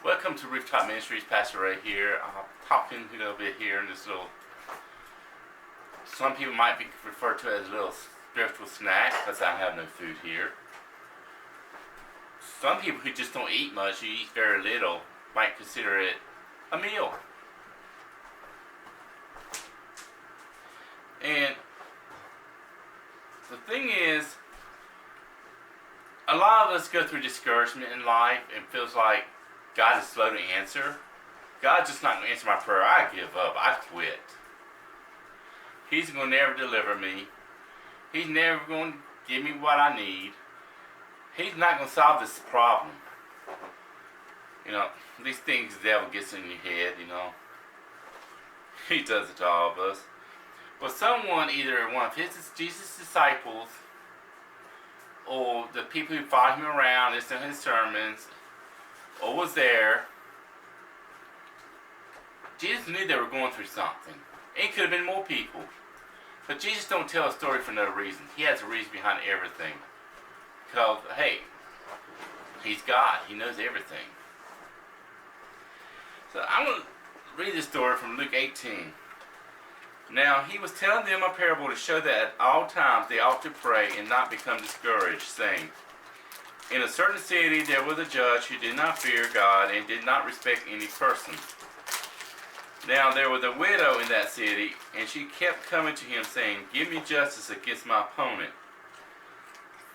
Welcome to Rooftop Ministries. Pastor Ray here. Talking a little bit here in this little. Some people might be referred to as a little spiritual snack because I have no food here. Some people who just don't eat much, who eat very little, might consider it a meal. And the thing is, a lot of us go through discouragement in life and feels like God is slow to answer. God's just not going to answer my prayer. I give up. I quit. He's going to never deliver me. He's never going to give me what I need. He's not going to solve this problem. These things the devil gets in your head, He does it to all of us. But someone, either one of Jesus' disciples, or the people who followed him around, listened to his sermons, or was there, Jesus knew they were going through something. It could have been more people. But Jesus don't tell a story for no reason. He has a reason behind everything. Because, hey, he's God. He knows everything. So I'm going to read this story from Luke 18. Now, he was telling them a parable to show that at all times they ought to pray and not become discouraged, saying, in a certain city there was a judge who did not fear God and did not respect any person. Now there was a widow in that city, and she kept coming to him, saying, give me justice against my opponent.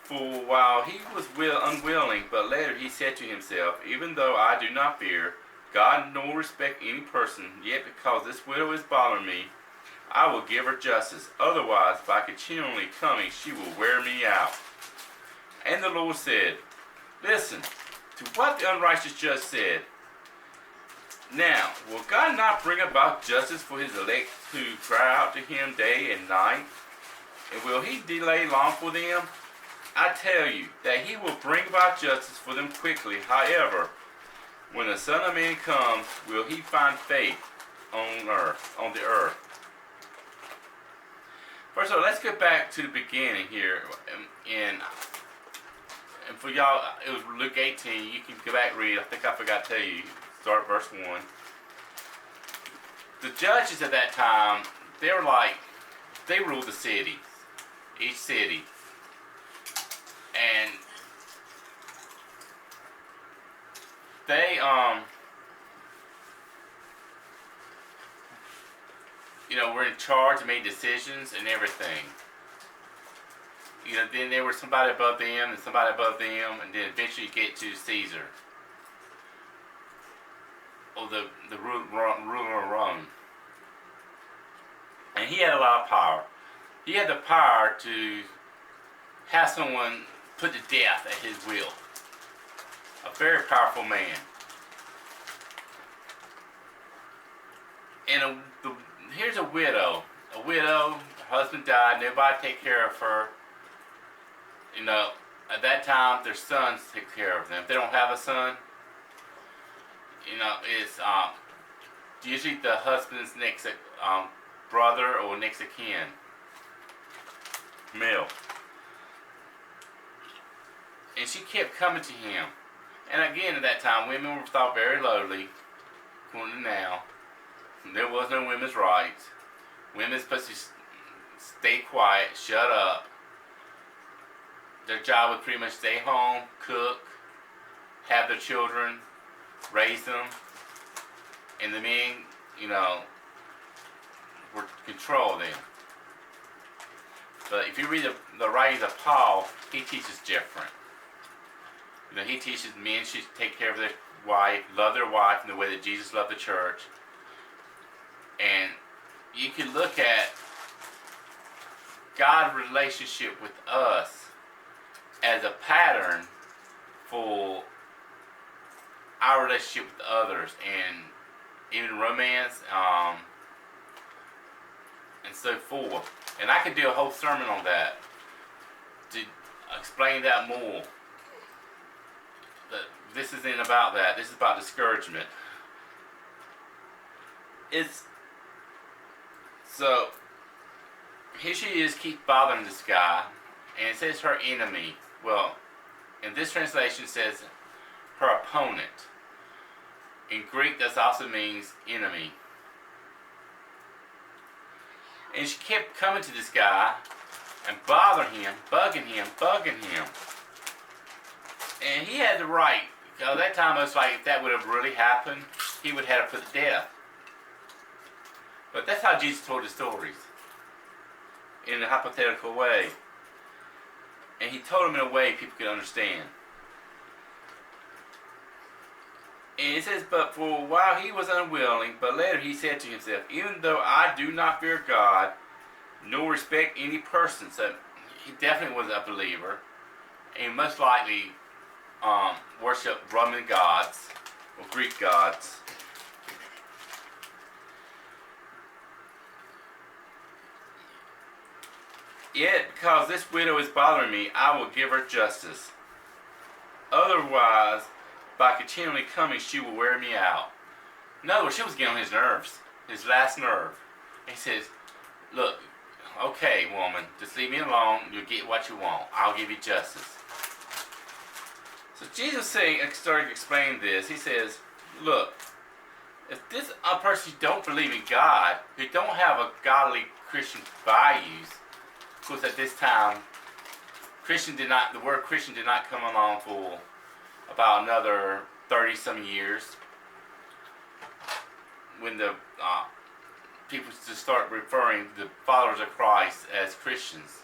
For while he was unwilling, but later he said to himself, even though I do not fear God nor respect any person, yet because this widow is bothering me, I will give her justice. Otherwise, by continually coming, she will wear me out. And the Lord said, listen to what the unrighteous judge said. Now, will God not bring about justice for his elect who cry out to him day and night? And will he delay long for them? I tell you that he will bring about justice for them quickly. However, when the Son of Man comes, will he find faith on the earth? First of all, let's get back to the beginning here. And for y'all, it was Luke 18. You can go back and read. I think I forgot to tell you. Start verse 1. The judges at that time, they ruled the cities. Each city. And they, were in charge and made decisions and everything. Then there was somebody above them and somebody above them, and then eventually you get to Caesar, or the ruler of Rome. And he had a lot of power. He had the power to have someone put to death at his will. A very powerful man. And here's a widow. A widow, her husband died, nobody take care of her. At that time, their sons take care of them. If they don't have a son, it's usually the husband's next brother or next of kin, male. And she kept coming to him. And again, at that time, women were thought very lowly, according to now. There was no women's rights. Women's supposed to stay quiet, shut up. Their job was pretty much stay home, cook, have their children, raise them, and the men, were to control them. But if you read the writings of Paul, he teaches different. He teaches men should take care of their wife, love their wife in the way that Jesus loved the church. And you can look at God's relationship with us as a pattern for our relationship with others, and even romance, and so forth. And I could do a whole sermon on that to explain that more. But this isn't about that. This is about discouragement. So here she is, keeps bothering this guy, and it says her enemy. Well, in this translation it says her opponent. In Greek, that also means enemy. And she kept coming to this guy and bothering him, bugging him. And he had the right, because at that time it was like if that would have really happened, he would have had her put to death. But that's how Jesus told the stories, in a hypothetical way. And he told them in a way people could understand. And it says, but for a while he was unwilling, but later he said to himself, even though I do not fear God, nor respect any person. So he definitely was a believer, and most likely worshiped Roman gods, or Greek gods. Yet, because this widow is bothering me, I will give her justice. Otherwise, by continually coming, she will wear me out. In other words, she was getting on his nerves, his last nerve. He says, look, okay, woman, just leave me alone. You'll get what you want. I'll give you justice. So Jesus started explaining this. He says, look, if this a person who don't believe in God, who don't have a godly Christian values, of course at this time, the word Christian did not come along for about another 30-some years, when the people just start referring to the followers of Christ as Christians.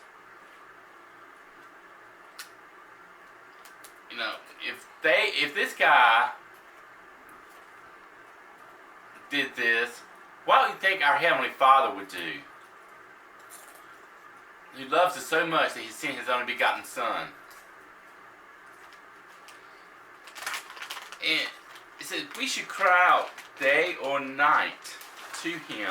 You know, if this guy did this, what do you think our Heavenly Father would do? He loves us so much that He sent His only begotten Son. And it says we should cry out day or night to Him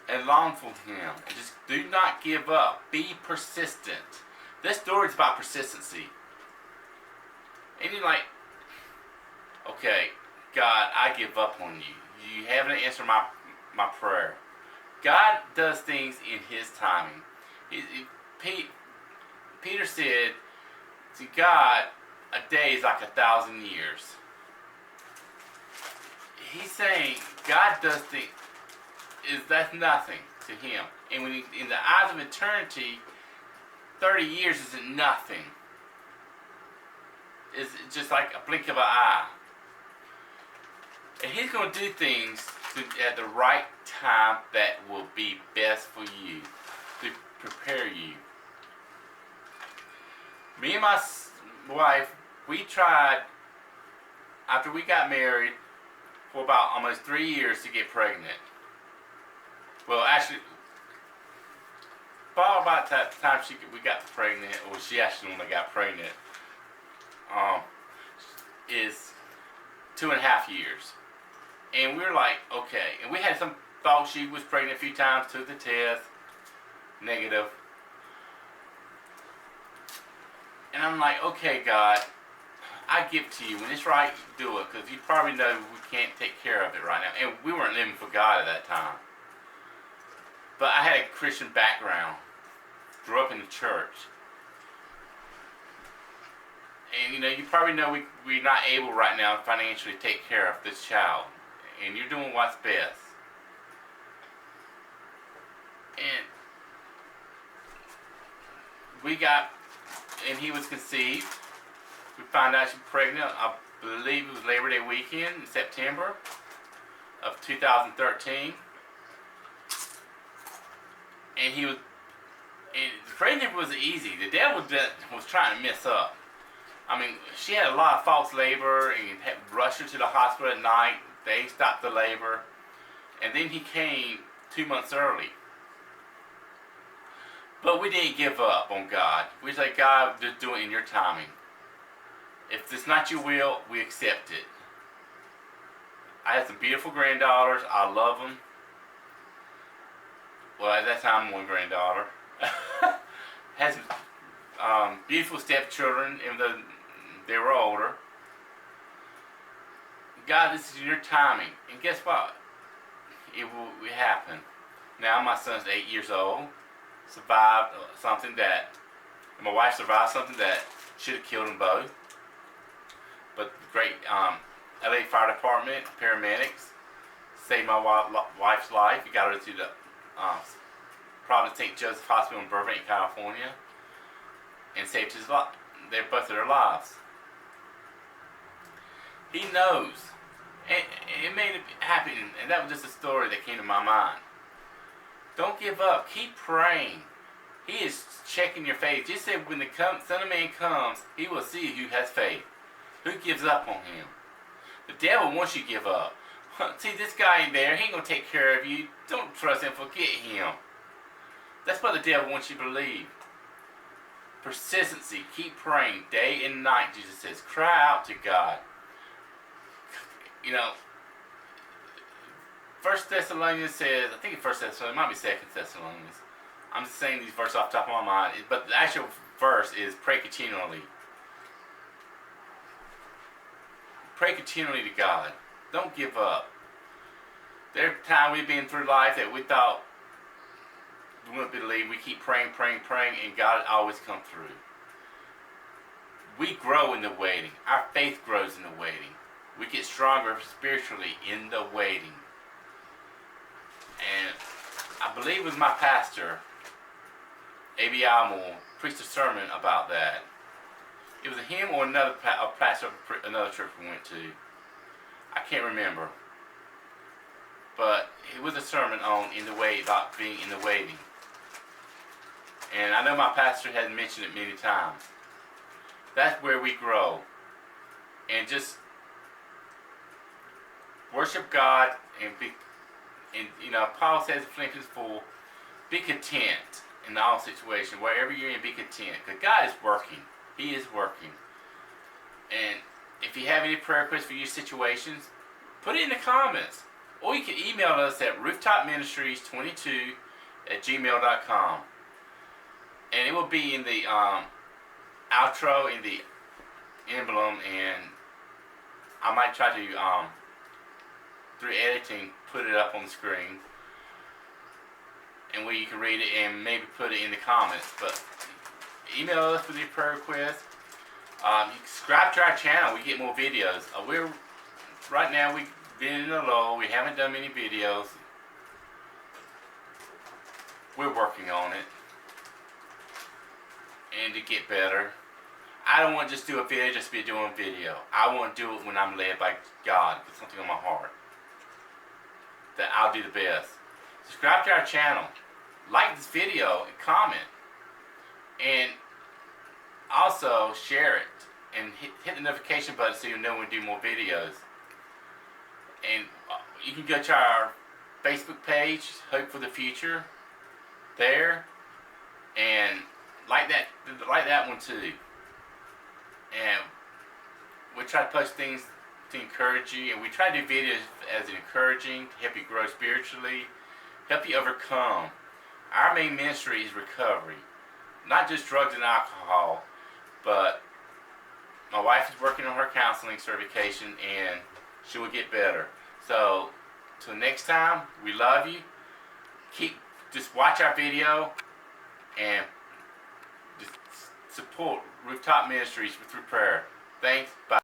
and long for Him. And just do not give up. Be persistent. This story is about persistency. And you're like, okay, God, I give up on you. You haven't answered my prayer. God does things in His timing. Peter said, to God, a day is like 1,000 years. He's saying God does things, that's nothing to Him. And when in the eyes of eternity, 30 years isn't nothing. It's just like a blink of an eye. And He's going to do things at the right time that will be best for you, to prepare you. Me and my wife, we tried, after we got married, for about almost 3 years to get pregnant. Well, actually, about that time we got pregnant, or she actually when I got pregnant, is 2.5 years. And we were like, okay. And we had some thought she was pregnant a few times, took the test, negative. And I'm like, okay, God, I give it to you. When it's right, do it. Because you probably know we can't take care of it right now. And we weren't living for God at that time. But I had a Christian background. Grew up in the church. And you know, you probably know we're not able right now to financially take care of this child. And you're doing what's best. And he was conceived. We found out she was pregnant, I believe it was Labor Day weekend in September of 2013. And the pregnancy was easy. The devil was trying to mess up. I mean, she had a lot of false labor and had rushed her to the hospital at night. They stopped the labor. And then he came 2 months early. But we didn't give up on God. We said, God, just do it in your timing. If it's not your will, we accept it. I had some beautiful granddaughters. I love them. Well, at that time, one granddaughter. Had some beautiful stepchildren, even though they were older. God, this is your timing. And guess what? It will happen. Now my son's 8 years old. Survived something that, my wife survived something that should have killed them both. But great, LA Fire Department, paramedics, saved my wife's life. We got her to the Providence St. Joseph Hospital in Burbank, California, and saved his life. They both of their lives. He knows. And it made it happen, and that was just a story that came to my mind. Don't give up. Keep praying. He is checking your faith. Just said when the Son of Man comes, he will see who has faith. Who gives up on him. The devil wants you to give up. See, this guy in there, he ain't going to take care of you. Don't trust him. Forget him. That's what the devil wants you to believe. Persistency. Keep praying day and night. Jesus says, cry out to God. You know, 1 Thessalonians says, I think it's 1 Thessalonians, it might be 2 Thessalonians. I'm just saying these verses off the top of my mind, but the actual verse is pray continually. Pray continually to God. Don't give up. There are times we've been through life that we thought we wouldn't believe. We keep praying, and God always comes through. We grow in the waiting. Our faith grows in the waiting. We get stronger spiritually in the waiting. And I believe it was my pastor, A.B. Almore, preached a sermon about that. It was him or another pastor of another church we went to. I can't remember. But it was a sermon on about being in the waiting. And I know my pastor has mentioned it many times. That's where we grow. And just worship God and be, and Paul says in Philippians 4, be content in all situations, wherever you're in, be content. Because God is working. He is working. And if you have any prayer requests for your situations, put it in the comments. Or you can email us at rooftopministries22@gmail.com. And it will be in the outro, in the emblem, and I might try to, through editing, put it up on the screen. And where you can read it and maybe put it in the comments. But email us with your prayer requests. You can subscribe to our channel. We get more videos. Right now we've been in the lull. We haven't done many videos. We're working on it. And to get better. I don't want to just do a video just to be doing a video. I want to do it when I'm led by God with something on my heart. That I'll do the best. Subscribe to our channel. Like this video and comment. And also share it. And hit the notification button so you know when we do more videos. And you can go to our Facebook page, Hope for the Future, there. And like that one too. And we try to post things to encourage you, and we try to do videos as encouraging, to help you grow spiritually, help you overcome. Our main ministry is recovery. Not just drugs and alcohol, but my wife is working on her counseling certification, and she will get better. So, till next time, we love you. Just watch our video, and just support Rooftop Ministries through prayer. Thanks. Bye.